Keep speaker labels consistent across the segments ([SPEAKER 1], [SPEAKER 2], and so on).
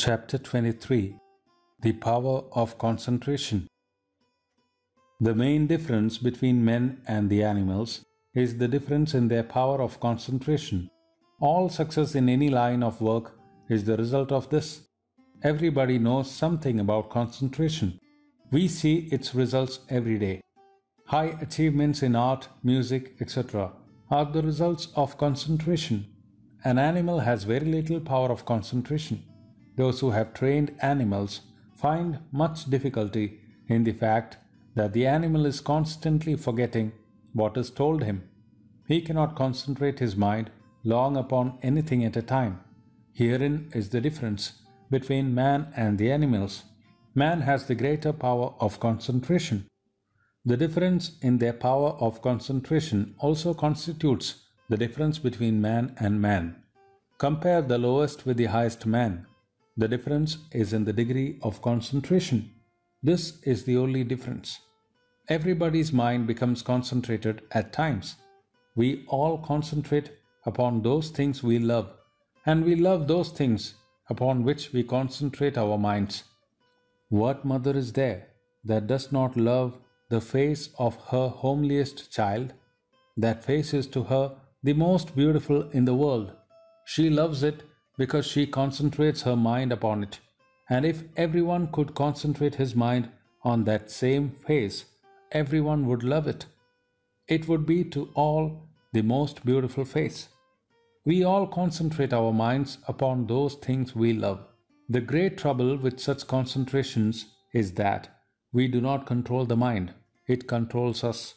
[SPEAKER 1] Chapter 23. The Power of Concentration. The main difference between men and the animals is the difference in their power of concentration. All success in any line of work is the result of this. Everybody knows something about concentration. We see its results every day. High achievements in art, music, etc. are the results of concentration. An animal has very little power of concentration. Those who have trained animals find much difficulty in the fact that the animal is constantly forgetting what is told him. He cannot concentrate his mind long upon anything at a time. Herein is the difference between man and the animals. Man has the greater power of concentration. The difference in their power of concentration also constitutes the difference between man and man. Compare the lowest with the highest man. The difference is in the degree of concentration. This is the only difference. Everybody's mind becomes concentrated at times. We all concentrate upon those things we love, and we love those things upon which we concentrate our minds. What mother is there that does not love the face of her homeliest child? That face is to her the most beautiful in the world. She loves it because she concentrates her mind upon it. And if everyone could concentrate his mind on that same face, everyone would love it. It would be to all the most beautiful face. We all concentrate our minds upon those things we love. The great trouble with such concentrations is that we do not control the mind. It controls us.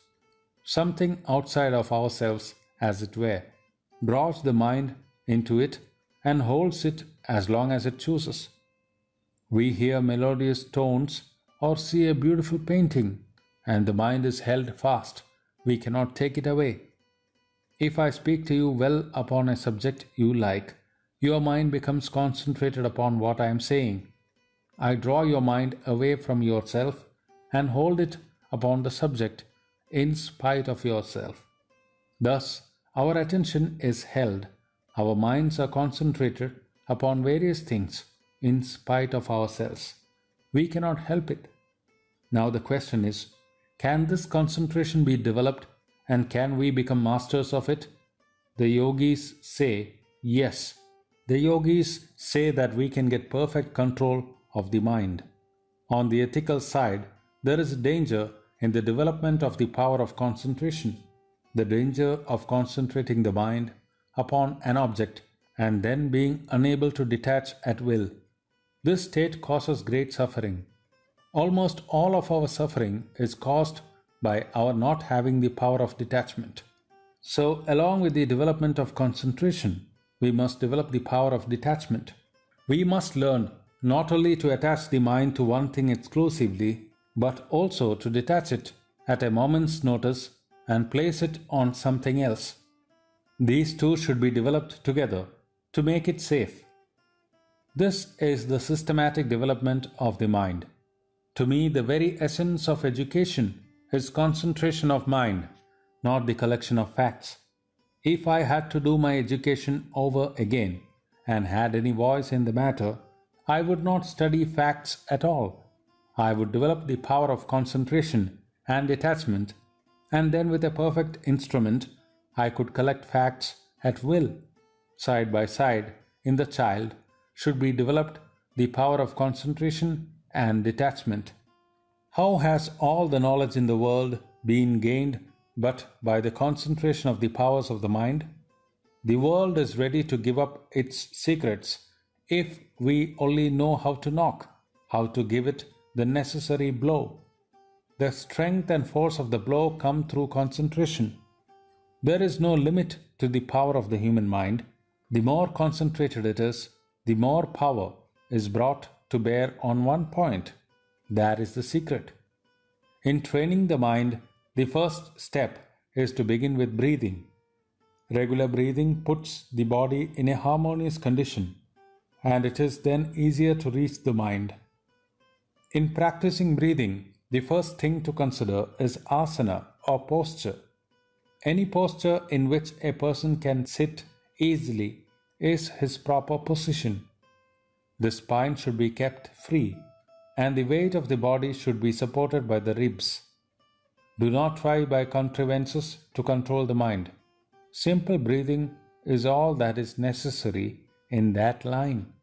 [SPEAKER 1] Something outside of ourselves, as it were, draws the mind into it and holds it as long as it chooses. We hear melodious tones or see a beautiful painting, and the mind is held fast. We cannot take it away. If I speak to you well upon a subject you like, your mind becomes concentrated upon what I am saying. I draw your mind away from yourself and hold it upon the subject in spite of yourself. Thus, our attention is held. Our minds are concentrated upon various things in spite of ourselves. We cannot help it. Now the question is, can this concentration be developed and can we become masters of it? The yogis say yes. The yogis say that we can get perfect control of the mind. On the ethical side, there is a danger in the development of the power of concentration. The danger of concentrating the mind upon an object and then being unable to detach at will. This state causes great suffering. Almost all of our suffering is caused by our not having the power of detachment. So, along with the development of concentration, we must develop the power of detachment. We must learn not only to attach the mind to one thing exclusively, but also to detach it at a moment's notice and place it on something else. These two should be developed together to make it safe. This is the systematic development of the mind. To me, the very essence of education is concentration of mind, not the collection of facts. If I had to do my education over again and had any voice in the matter, I would not study facts at all. I would develop the power of concentration and detachment, and then with a perfect instrument, I could collect facts at will. Side by side, in the child, should be developed the power of concentration and detachment. How has all the knowledge in the world been gained but by the concentration of the powers of the mind? The world is ready to give up its secrets if we only know how to knock, how to give it the necessary blow. The strength and force of the blow come through concentration. There is no limit to the power of the human mind. The more concentrated it is, the more power is brought to bear on one point. That is the secret. In training the mind, the first step is to begin with breathing. Regular breathing puts the body in a harmonious condition, and it is then easier to reach the mind. In practicing breathing, the first thing to consider is asana or posture. Any posture in which a person can sit easily is his proper position. The spine should be kept free, and the weight of the body should be supported by the ribs. Do not try by contrivances to control the mind. Simple breathing is all that is necessary in that line.